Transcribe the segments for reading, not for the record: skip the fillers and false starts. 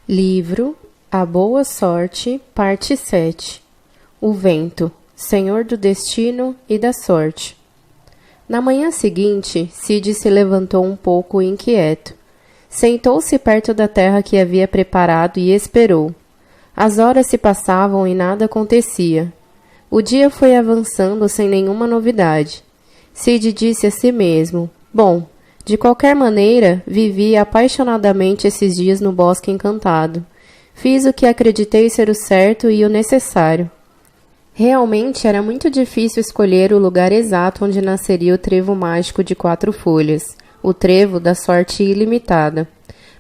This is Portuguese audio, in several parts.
Livro A Boa Sorte, Parte 7. O Vento, Senhor do Destino e da Sorte. Na manhã seguinte, Cid se levantou um pouco inquieto. Sentou-se perto da terra que havia preparado e esperou. As horas se passavam e nada acontecia. O dia foi avançando sem nenhuma novidade. Cid disse a si mesmo: bom, de qualquer maneira, vivi apaixonadamente esses dias no bosque encantado. Fiz o que acreditei ser o certo e o necessário. Realmente era muito difícil escolher o lugar exato onde nasceria o trevo mágico de 4 folhas, o trevo da sorte ilimitada.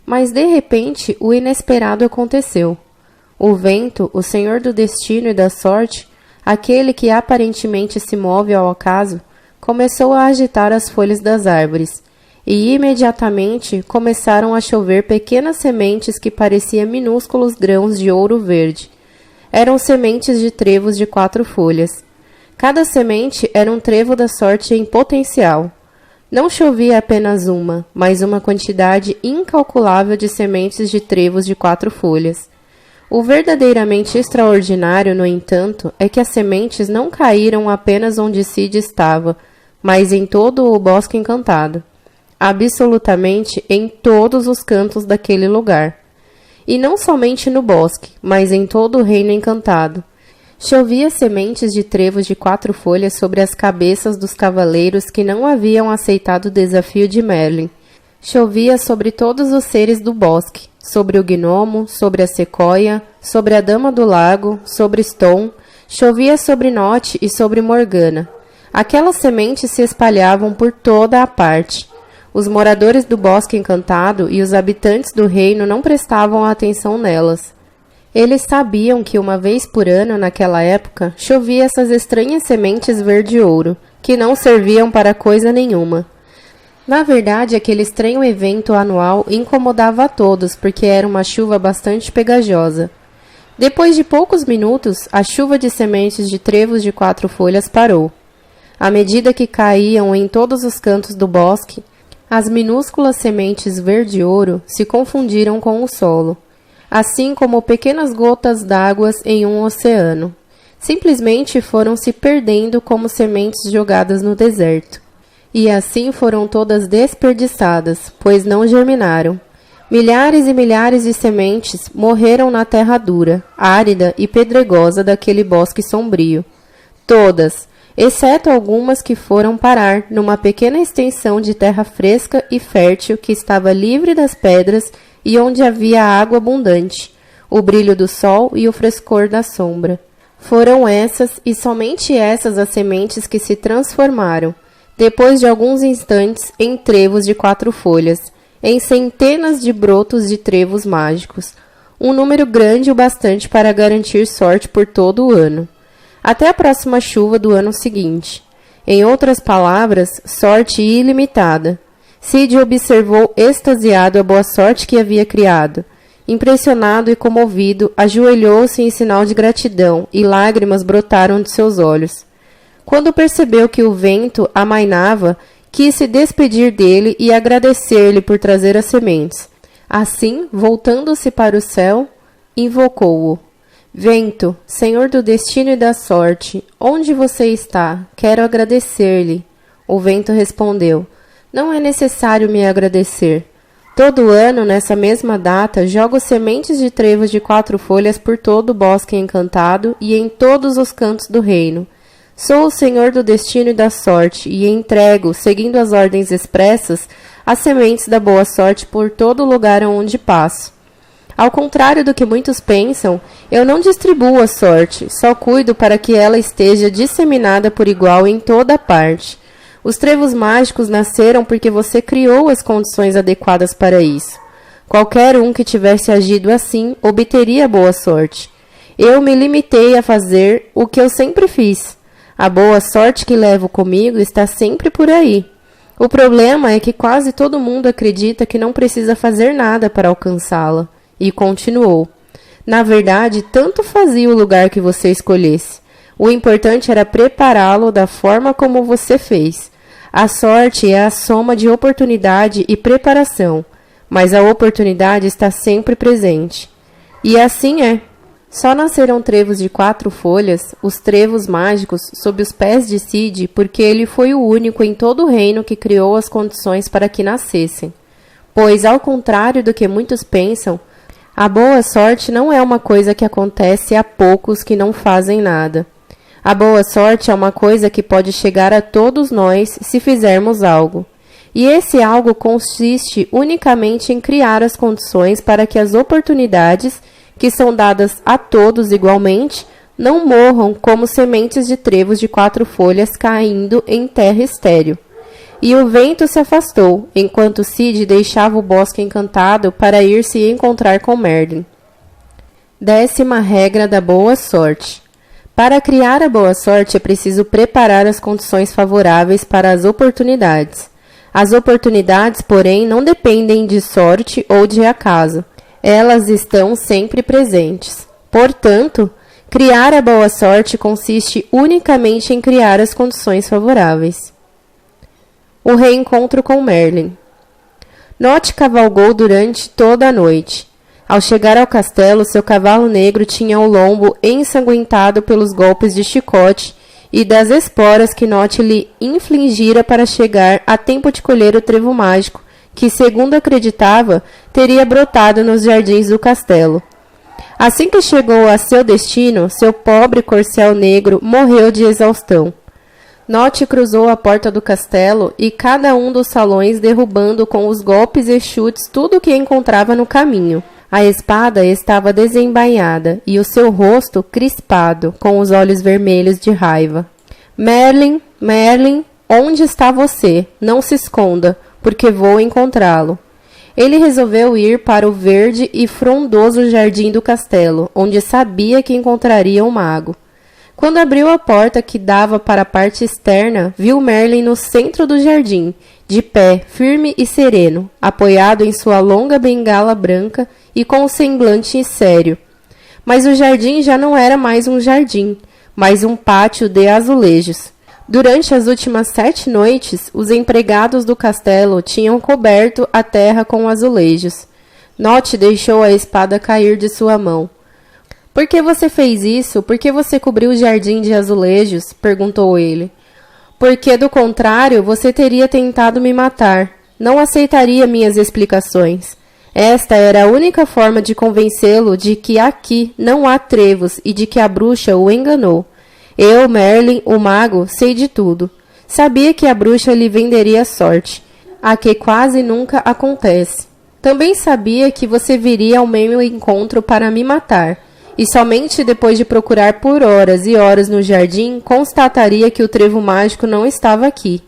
Mas, de repente, o inesperado aconteceu. O vento, o senhor do destino e da sorte, aquele que aparentemente se move ao acaso, começou a agitar as folhas das árvores, e imediatamente começaram a chover pequenas sementes que pareciam minúsculos grãos de ouro verde. Eram sementes de trevos de 4 folhas. Cada semente era um trevo da sorte em potencial. Não chovia apenas uma, mas uma quantidade incalculável de sementes de trevos de 4 folhas. O verdadeiramente extraordinário, no entanto, é que as sementes não caíram apenas onde Cid estava, mas em todo o bosque encantado. Absolutamente em todos os cantos daquele lugar. E não somente no bosque, mas em todo o reino encantado. Chovia sementes de trevos de 4 folhas sobre as cabeças dos cavaleiros que não haviam aceitado o desafio de Merlin. Chovia sobre todos os seres do bosque, sobre o gnomo, sobre a sequoia, sobre a dama do lago, sobre Stone, chovia sobre Note e sobre Morgana. Aquelas sementes se espalhavam por toda a parte. Os moradores do bosque encantado e os habitantes do reino não prestavam atenção nelas. Eles sabiam que uma vez por ano, naquela época, chovia essas estranhas sementes verde-ouro, que não serviam para coisa nenhuma. Na verdade, aquele estranho evento anual incomodava a todos, porque era uma chuva bastante pegajosa. Depois de poucos minutos, a chuva de sementes de trevos de 4 folhas parou. À medida que caíam em todos os cantos do bosque, as minúsculas sementes verde-ouro se confundiram com o solo, assim como pequenas gotas d'água em um oceano. Simplesmente foram se perdendo como sementes jogadas no deserto. E assim foram todas desperdiçadas, pois não germinaram. Milhares e milhares de sementes morreram na terra dura, árida e pedregosa daquele bosque sombrio. Todas, exceto algumas que foram parar numa pequena extensão de terra fresca e fértil que estava livre das pedras e onde havia água abundante, o brilho do sol e o frescor da sombra. Foram essas e somente essas as sementes que se transformaram, depois de alguns instantes, em trevos de 4 folhas, em centenas de brotos de trevos mágicos, um número grande o bastante para garantir sorte por todo o ano. Até a próxima chuva do ano seguinte. Em outras palavras, sorte ilimitada. Cid observou extasiado a boa sorte que havia criado. Impressionado e comovido, ajoelhou-se em sinal de gratidão e lágrimas brotaram de seus olhos. Quando percebeu que o vento amainava, quis se despedir dele e agradecer-lhe por trazer as sementes. Assim, voltando-se para o céu, invocou-o. Vento, senhor do destino e da sorte, onde você está? Quero agradecer-lhe. O vento respondeu: não é necessário me agradecer. Todo ano, nessa mesma data, jogo sementes de trevos de 4 folhas por todo o bosque encantado e em todos os cantos do reino. Sou o senhor do destino e da sorte e entrego, seguindo as ordens expressas, as sementes da boa sorte por todo o lugar onde passo. Ao contrário do que muitos pensam, eu não distribuo a sorte, só cuido para que ela esteja disseminada por igual em toda parte. Os trevos mágicos nasceram porque você criou as condições adequadas para isso. Qualquer um que tivesse agido assim obteria boa sorte. Eu me limitei a fazer o que eu sempre fiz. A boa sorte que levo comigo está sempre por aí. O problema é que quase todo mundo acredita que não precisa fazer nada para alcançá-la. E continuou. Na verdade, tanto fazia o lugar que você escolhesse. O importante era prepará-lo da forma como você fez. A sorte é a soma de oportunidade e preparação. mas a oportunidade está sempre presente. E assim é. Só nasceram trevos de 4 folhas, os trevos mágicos, sob os pés de Cid, porque ele foi o único em todo o reino que criou as condições para que nascessem. Pois, ao contrário do que muitos pensam, a boa sorte não é uma coisa que acontece a poucos que não fazem nada. A boa sorte é uma coisa que pode chegar a todos nós se fizermos algo. E esse algo consiste unicamente em criar as condições para que as oportunidades, que são dadas a todos igualmente, não morram como sementes de trevos de 4 folhas caindo em terra estéril. E o vento se afastou, enquanto Cid deixava o bosque encantado para ir se encontrar com Merlin. 10ª regra da boa sorte. Para criar a boa sorte é preciso preparar as condições favoráveis para as oportunidades. As oportunidades, porém, não dependem de sorte ou de acaso. Elas estão sempre presentes. Portanto, criar a boa sorte consiste unicamente em criar as condições favoráveis. O reencontro com Merlin. Note cavalgou durante toda a noite. Ao chegar ao castelo, seu cavalo negro tinha o lombo ensanguentado pelos golpes de chicote e das esporas que Note lhe infligira para chegar a tempo de colher o trevo mágico, que, segundo acreditava, teria brotado nos jardins do castelo. Assim que chegou a seu destino, seu pobre corcel negro morreu de exaustão. Note cruzou a porta do castelo e cada um dos salões, derrubando com os golpes e chutes tudo o que encontrava no caminho. A espada estava desembainhada e o seu rosto crispado, com os olhos vermelhos de raiva. Merlin, Merlin, onde está você? Não se esconda, porque vou encontrá-lo. Ele resolveu ir para o verde e frondoso jardim do castelo, onde sabia que encontraria o mago. Quando abriu a porta que dava para a parte externa, viu Merlin no centro do jardim, de pé, firme e sereno, apoiado em sua longa bengala branca e com um semblante sério. Mas o jardim já não era mais um jardim, mas um pátio de azulejos. Durante as últimas 7 noites, os empregados do castelo tinham coberto a terra com azulejos. Note deixou a espada cair de sua mão. — Por que você fez isso? Por que você cobriu o jardim de azulejos? Perguntou ele. — Porque, do contrário, você teria tentado me matar. Não aceitaria minhas explicações. Esta era a única forma de convencê-lo de que aqui não há trevos e de que a bruxa o enganou. Eu, Merlin, o mago, sei de tudo. Sabia que a bruxa lhe venderia sorte, a que quase nunca acontece. Também sabia que você viria ao meu encontro para me matar, e somente depois de procurar por horas e horas no jardim, constataria que o trevo mágico não estava aqui.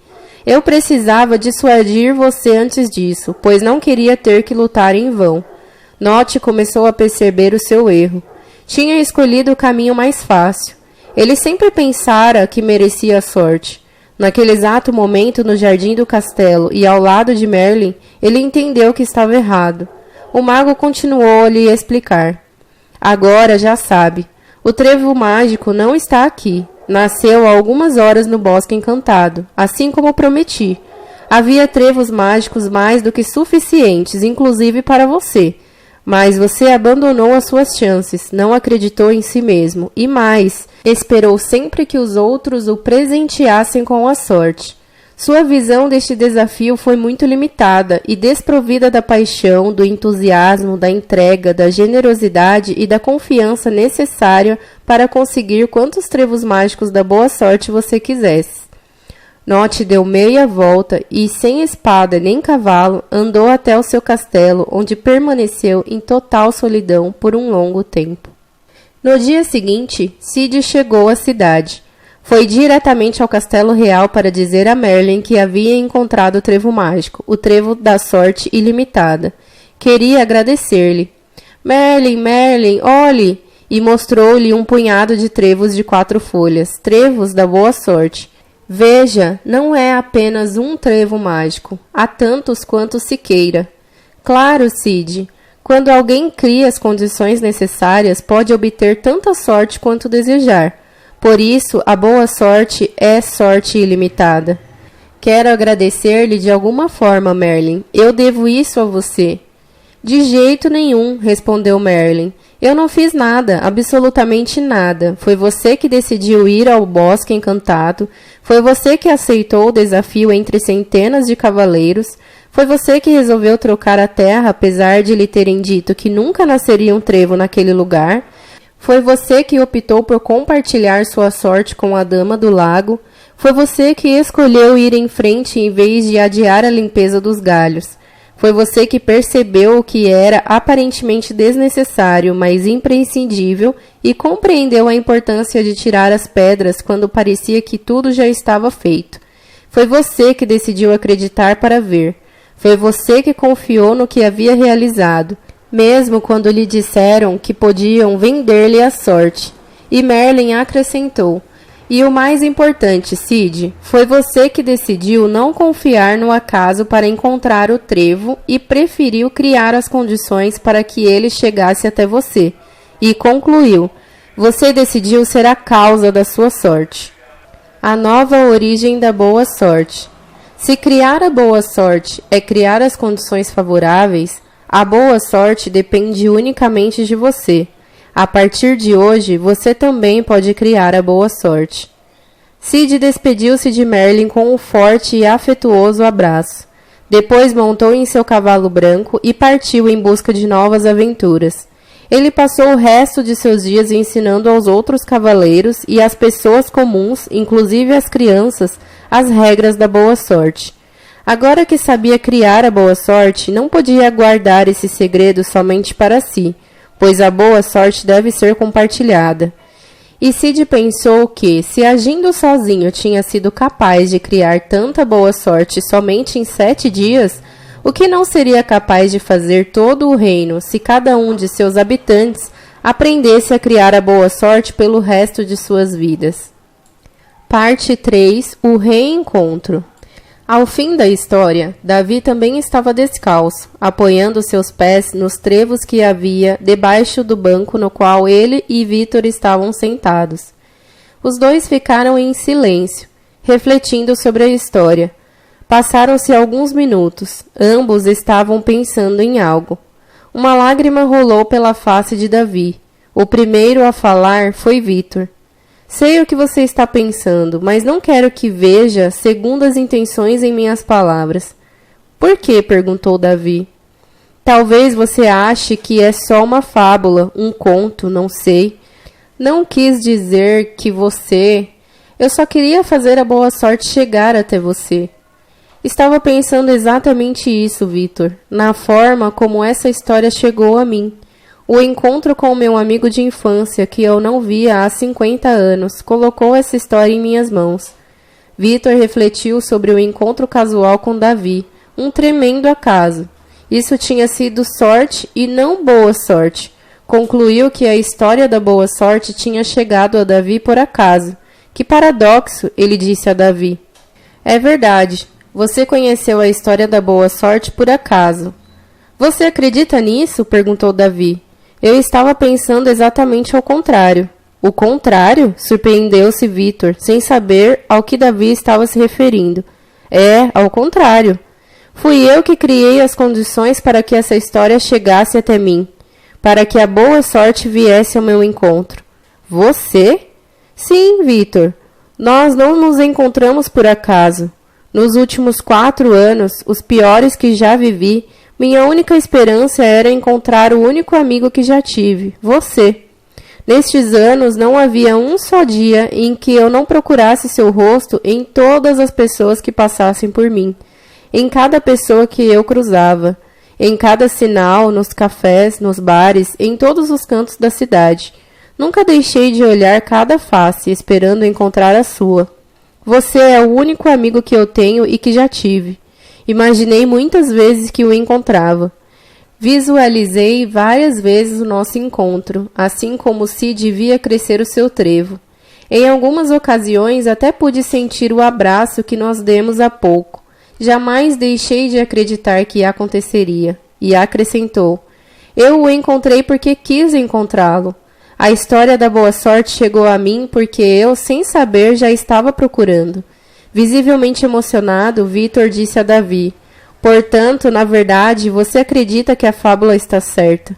Eu precisava dissuadir você antes disso, pois não queria ter que lutar em vão. Note começou a perceber o seu erro. Tinha escolhido o caminho mais fácil. Ele sempre pensara que merecia a sorte. Naquele exato momento, no jardim do castelo e ao lado de Merlin, ele entendeu que estava errado. O mago continuou a lhe explicar. Agora já sabe. O trevo mágico não está aqui. Nasceu há algumas horas no bosque encantado, assim como prometi. Havia trevos mágicos mais do que suficientes, inclusive para você. Mas você abandonou as suas chances, não acreditou em si mesmo, e mais, esperou sempre que os outros o presenteassem com a sorte. Sua visão deste desafio foi muito limitada e desprovida da paixão, do entusiasmo, da entrega, da generosidade e da confiança necessária para conseguir quantos trevos mágicos da boa sorte você quisesse. Note deu meia volta e, sem espada nem cavalo, andou até o seu castelo, onde permaneceu em total solidão por um longo tempo. No dia seguinte, Cid chegou à cidade. Foi diretamente ao castelo real para dizer a Merlin que havia encontrado o trevo mágico, o trevo da sorte ilimitada. Queria agradecer-lhe. Merlin, Merlin, olhe! E mostrou-lhe um punhado de trevos de 4 folhas, trevos da boa sorte. Veja, não é apenas um trevo mágico, há tantos quanto se queira. Claro, Cid, quando alguém cria as condições necessárias, pode obter tanta sorte quanto desejar. Por isso, a boa sorte é sorte ilimitada. Quero agradecer-lhe de alguma forma, Merlin. Eu devo isso a você. De jeito nenhum, respondeu Merlin. Eu não fiz nada, absolutamente nada. Foi você que decidiu ir ao bosque encantado. Foi você que aceitou o desafio entre centenas de cavaleiros. Foi você que resolveu trocar a terra, apesar de lhe terem dito que nunca nasceria um trevo naquele lugar. Foi você que optou por compartilhar sua sorte com a Dama do Lago. Foi você que escolheu ir em frente em vez de adiar a limpeza dos galhos. Foi você que percebeu o que era aparentemente desnecessário, mas imprescindível, e compreendeu a importância de tirar as pedras quando parecia que tudo já estava feito. Foi você que decidiu acreditar para ver. Foi você que confiou no que havia realizado, mesmo quando lhe disseram que podiam vender-lhe a sorte. E Merlin acrescentou: e o mais importante, Cid, foi você que decidiu não confiar no acaso para encontrar o trevo e preferiu criar as condições para que ele chegasse até você. E concluiu: você decidiu ser a causa da sua sorte. A nova origem da boa sorte. Se criar a boa sorte é criar as condições favoráveis, a boa sorte depende unicamente de você. A partir de hoje, você também pode criar a boa sorte. Cid despediu-se de Merlin com um forte e afetuoso abraço. Depois montou em seu cavalo branco e partiu em busca de novas aventuras. Ele passou o resto de seus dias ensinando aos outros cavaleiros e às pessoas comuns, inclusive às crianças, as regras da boa sorte. Agora que sabia criar a boa sorte, não podia guardar esse segredo somente para si, pois a boa sorte deve ser compartilhada. E Cid pensou que, se agindo sozinho tinha sido capaz de criar tanta boa sorte somente em 7 dias, o que não seria capaz de fazer todo o reino se cada um de seus habitantes aprendesse a criar a boa sorte pelo resto de suas vidas. Parte 3. O reencontro. Ao fim da história, Davi também estava descalço, apoiando seus pés nos trevos que havia debaixo do banco no qual ele e Vítor estavam sentados. Os dois ficaram em silêncio, refletindo sobre a história. Passaram-se alguns minutos. Ambos estavam pensando em algo. Uma lágrima rolou pela face de Davi. O primeiro a falar foi Vítor. Sei o que você está pensando, mas não quero que veja segundas intenções em minhas palavras. Por quê? Perguntou Davi. Talvez você ache que é só uma fábula, um conto, não sei. Não quis dizer que você... Eu só queria fazer a boa sorte chegar até você. Estava pensando exatamente isso, Vítor, na forma como essa história chegou a mim. O encontro com meu amigo de infância, que eu não via há 50 anos, colocou essa história em minhas mãos. Vítor refletiu sobre o encontro casual com Davi, um tremendo acaso. Isso tinha sido sorte e não boa sorte. Concluiu que a história da boa sorte tinha chegado a Davi por acaso. Que paradoxo, ele disse a Davi. É verdade, você conheceu a história da boa sorte por acaso. Você acredita nisso? Perguntou Davi. Eu estava pensando exatamente ao contrário. O contrário? Surpreendeu-se Vítor, sem saber ao que Davi estava se referindo. É, ao contrário. Fui eu que criei as condições para que essa história chegasse até mim, para que a boa sorte viesse ao meu encontro. Você? Sim, Vítor. Nós não nos encontramos por acaso. Nos últimos 4 anos, os piores que já vivi, minha única esperança era encontrar o único amigo que já tive, você. Nestes anos, não havia um só dia em que eu não procurasse seu rosto em todas as pessoas que passassem por mim, em cada pessoa que eu cruzava, em cada sinal, nos cafés, nos bares, em todos os cantos da cidade. Nunca deixei de olhar cada face, esperando encontrar a sua. Você é o único amigo que eu tenho e que já tive. Imaginei muitas vezes que o encontrava. Visualizei várias vezes o nosso encontro, assim como Cid via crescer o seu trevo. Em algumas ocasiões até pude sentir o abraço que nós demos há pouco. Jamais deixei de acreditar que aconteceria. E acrescentou: eu o encontrei porque quis encontrá-lo. A história da boa sorte chegou a mim porque eu, sem saber, já estava procurando. Visivelmente emocionado, Vítor disse a Davi: Portanto, na verdade, você acredita que a fábula está certa.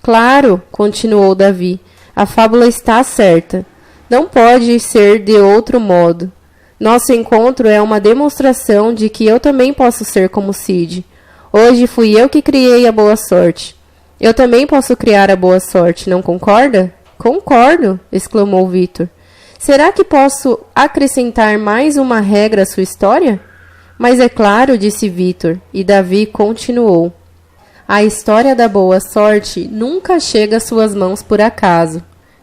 Claro, continuou Davi, a fábula está certa. Não pode ser de outro modo. Nosso encontro é uma demonstração de que eu também posso ser como Cid. Hoje fui eu que criei a boa sorte. Eu também posso criar a boa sorte, não concorda? Concordo, exclamou Vitor. Será que posso acrescentar mais uma regra à sua história? Mas é claro, disse Vitor, e Davi continuou. A história da boa sorte nunca chega às suas mãos por acaso.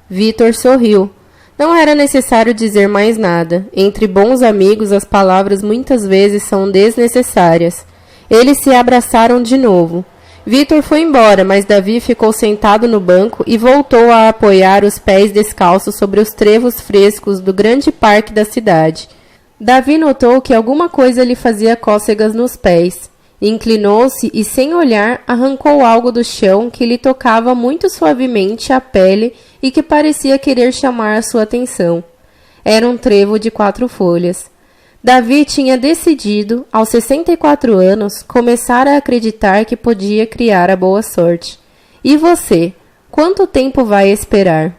Vitor sorriu. Não era necessário dizer mais nada. Entre bons amigos, as palavras muitas vezes são desnecessárias. Eles se abraçaram de novo. Vitor foi embora, mas Davi ficou sentado no banco e voltou a apoiar os pés descalços sobre os trevos frescos do grande parque da cidade. Davi notou que alguma coisa lhe fazia cócegas nos pés. Inclinou-se e, sem olhar, arrancou algo do chão que lhe tocava muito suavemente a pele e que parecia querer chamar a sua atenção. Era um trevo de 4 folhas. Davi tinha decidido, aos 64 anos, começar a acreditar que podia criar a boa sorte. E você? Quanto tempo vai esperar?